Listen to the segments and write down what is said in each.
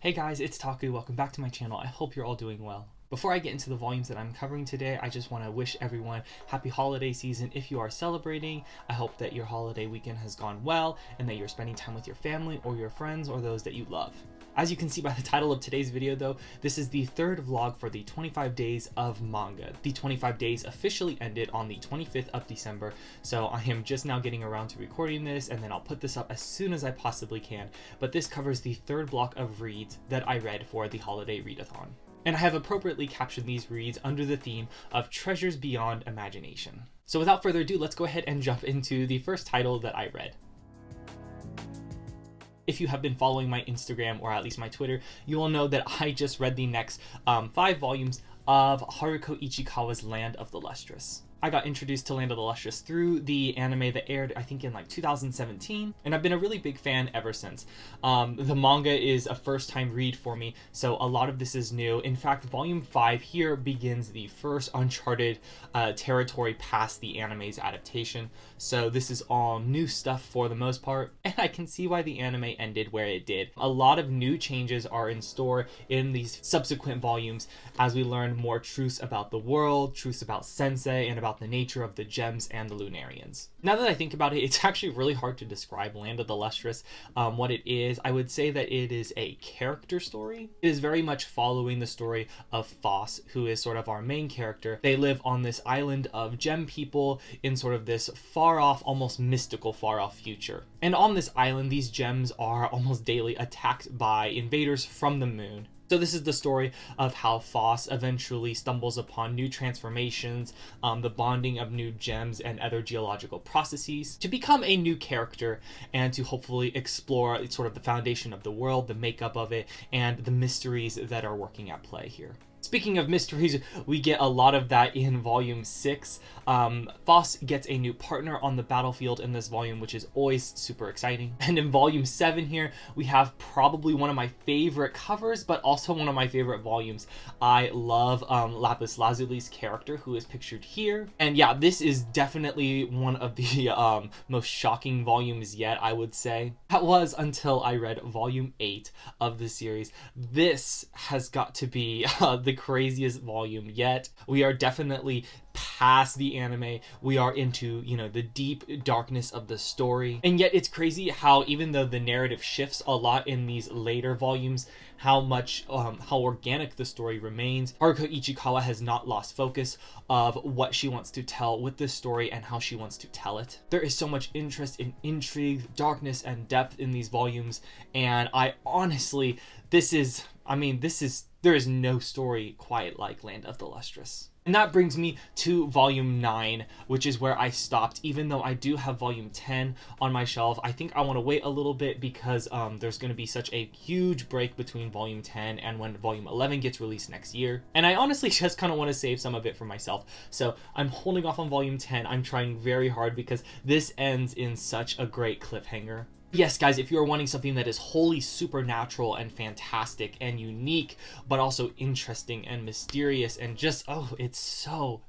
Hey guys, it's Taku. Welcome back to my channel. I hope you're all doing well. Before I get into the volumes that I'm covering today, I just want to wish everyone happy holiday season if you are celebrating. I hope that your holiday weekend has gone well and that you're spending time with your family or your friends or those that you love. As you can see by the title of today's video though, this is the third vlog for the 25 days of manga. The 25 days officially ended on the 25th of December, so I am just now getting around to recording this and then I'll put this up as soon as I possibly can. But this covers the third block of reads that I read for the holiday readathon. And I have appropriately captioned these reads under the theme of Treasures Beyond Imagination. So without further ado, let's go ahead and jump into the first title that I read. If you have been following my Instagram or at least my Twitter, you will know that I just read the next 5 volumes of Haruko Ichikawa's Land of the Lustrous. I got introduced to Land of the Lustrous through the anime that aired, I think, in like 2017, and I've been a really big fan ever since. The manga is a first-time read for me, so a lot of this is new. In fact, Volume 5 here begins the first uncharted territory past the anime's adaptation, so this is all new stuff for the most part, and I can see why the anime ended where it did. A lot of new changes are in store in these subsequent volumes as we learn more truths about the world, truths about sensei, and about the nature of the gems and the Lunarians. Now that I think about it, it's actually really hard to describe Land of the Lustrous, what it is. I would say that it is a character story. It is very much following the story of Foss, who is sort of our main character. They live on this island of gem people in sort of this far off, almost mystical far off future. And on this island, these gems are almost daily attacked by invaders from the moon. So this is the story of how Foss eventually stumbles upon new transformations, the bonding of new gems and other geological processes to become a new character and to hopefully explore sort of the foundation of the world, the makeup of it, and the mysteries that are working at play here. Speaking of mysteries, we get a lot of that in Volume 6. Foss gets a new partner on the battlefield in this volume, which is always super exciting. And in Volume 7 here, we have probably one of my favorite covers, but also one of my favorite volumes. I love Lapis Lazuli's character, who is pictured here. And yeah, this is definitely one of the most shocking volumes yet, I would say. That was until I read Volume 8 of the series. This has got to be the craziest volume yet. We are definitely past the anime. We are into, the deep darkness of the story. And yet it's crazy how even though the narrative shifts a lot in these later volumes, how organic the story remains. Haruko Ichikawa has not lost focus of what she wants to tell with this story and how she wants to tell it. There is so much interest in intrigue, darkness, and depth in these volumes, and I honestly, there is no story quite like Land of the Lustrous. And that brings me to Volume 9, which is where I stopped, even though I do have Volume 10 on my shelf. I think I want to wait a little bit because there's going to be such a huge break between Volume 10 and when Volume 11 gets released next year. And I honestly just kind of want to save some of it for myself. So I'm holding off on Volume 10. I'm trying very hard because this ends in such a great cliffhanger. Yes, guys, if you're wanting something that is wholly supernatural and fantastic and unique, but also interesting and mysterious and just, it's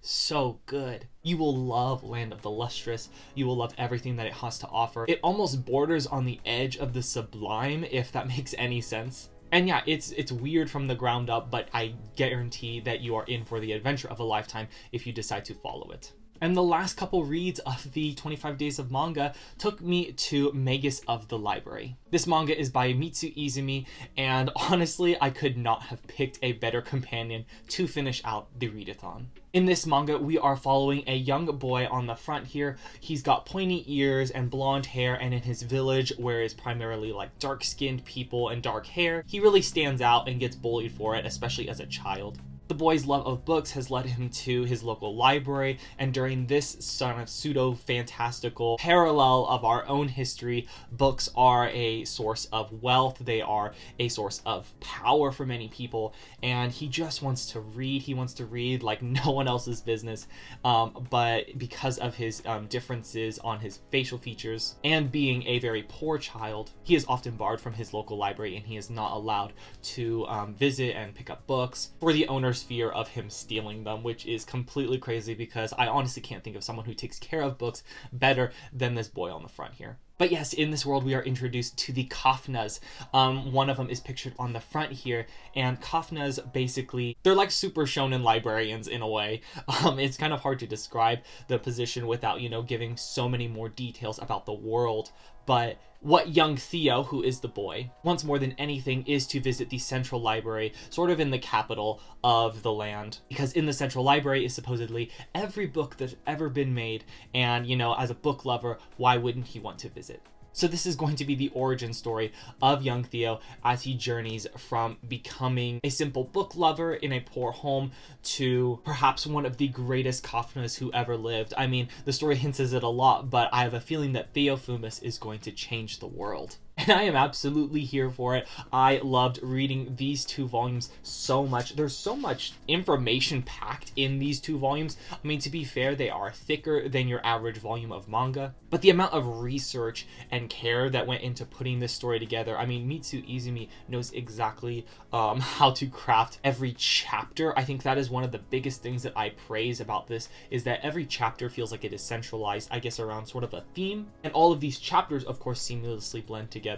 so good. You will love Land of the Lustrous. You will love everything that it has to offer. It almost borders on the edge of the sublime, if that makes any sense. And yeah, it's weird from the ground up, but I guarantee that you are in for the adventure of a lifetime if you decide to follow it. And the last couple reads of the 25 days of manga took me to Magus of the Library. This manga is by Mitsu Izumi, and honestly, I could not have picked a better companion to finish out the readathon. In this manga, we are following a young boy on the front here. He's got pointy ears and blonde hair, and in his village, where it's primarily like dark-skinned people and dark hair, he really stands out and gets bullied for it, especially as a child. The boy's love of books has led him to his local library, and during this sort of pseudo-fantastical parallel of our own history, books are a source of wealth, they are a source of power for many people, and he just wants to read. He wants to read like no one else's business, but because of his differences on his facial features and being a very poor child, he is often barred from his local library and he is not allowed to visit and pick up books. For the owners worst fear of him stealing them, which is completely crazy because I honestly can't think of someone who takes care of books better than this boy on the front here. But yes, in this world we are introduced to the Kafnas. One of them is pictured on the front here, and Kafnas basically, they're like super shonen librarians in a way. It's kind of hard to describe the position without, giving so many more details about the world. But what young Theo, who is the boy, wants more than anything is to visit the central library, sort of in the capital of the land. Because in the central library is supposedly every book that's ever been made, and, as a book lover, why wouldn't he want to visit? So this is going to be the origin story of young Theo as he journeys from becoming a simple book lover in a poor home to perhaps one of the greatest Kafnas who ever lived. I mean, the story hints at it a lot, but I have a feeling that Theo Fumus is going to change the world. And I am absolutely here for it. I loved reading these 2 volumes so much. There's so much information packed in these 2 volumes. I mean, to be fair, they are thicker than your average volume of manga. But the amount of research and care that went into putting this story together, I mean, Mitsu Izumi knows exactly how to craft every chapter. I think that is one of the biggest things that I praise about this, is that every chapter feels like it is centralized, I guess, around sort of a theme. And all of these chapters, of course, seamlessly blend together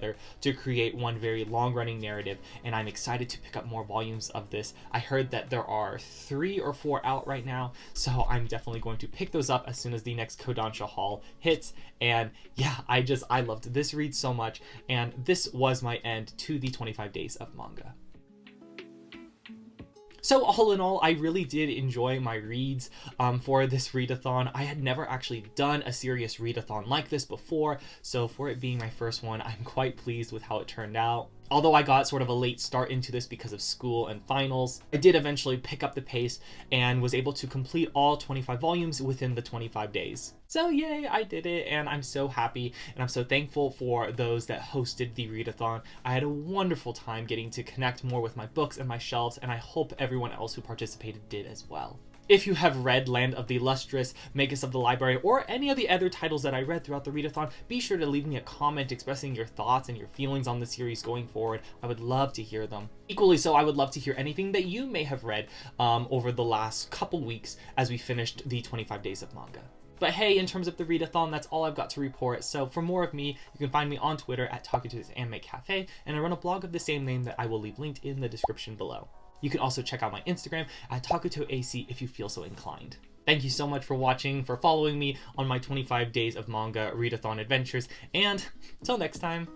to create one very long-running narrative, and I'm excited to pick up more volumes of this. I heard that there are 3 or 4 out right now, so I'm definitely going to pick those up as soon as the next Kodansha haul hits. And yeah, I loved this read so much, and this was my end to the 25 days of manga. So all in all, I really did enjoy my reads for this readathon. I had never actually done a serious readathon like this before, so for it being my first one, I'm quite pleased with how it turned out. Although I got sort of a late start into this because of school and finals, I did eventually pick up the pace and was able to complete all 25 volumes within the 25 days. So yay, I did it, and I'm so happy, and I'm so thankful for those that hosted the readathon. I had a wonderful time getting to connect more with my books and my shelves, and I hope everyone else who participated did as well. If you have read Land of the Lustrous, Magus of the Library, or any of the other titles that I read throughout the readathon, be sure to leave me a comment expressing your thoughts and your feelings on the series going forward. I would love to hear them. Equally so, I would love to hear anything that you may have read over the last couple weeks as we finished the 25 days of manga. But hey, in terms of the readathon, that's all I've got to report. So for more of me, you can find me on Twitter at TalkingToThisAnimeCafe, and I run a blog of the same name that I will leave linked in the description below. You can also check out my Instagram at TakutoAC if you feel so inclined. Thank you so much for watching, for following me on my 25 days of manga readathon adventures, and until next time.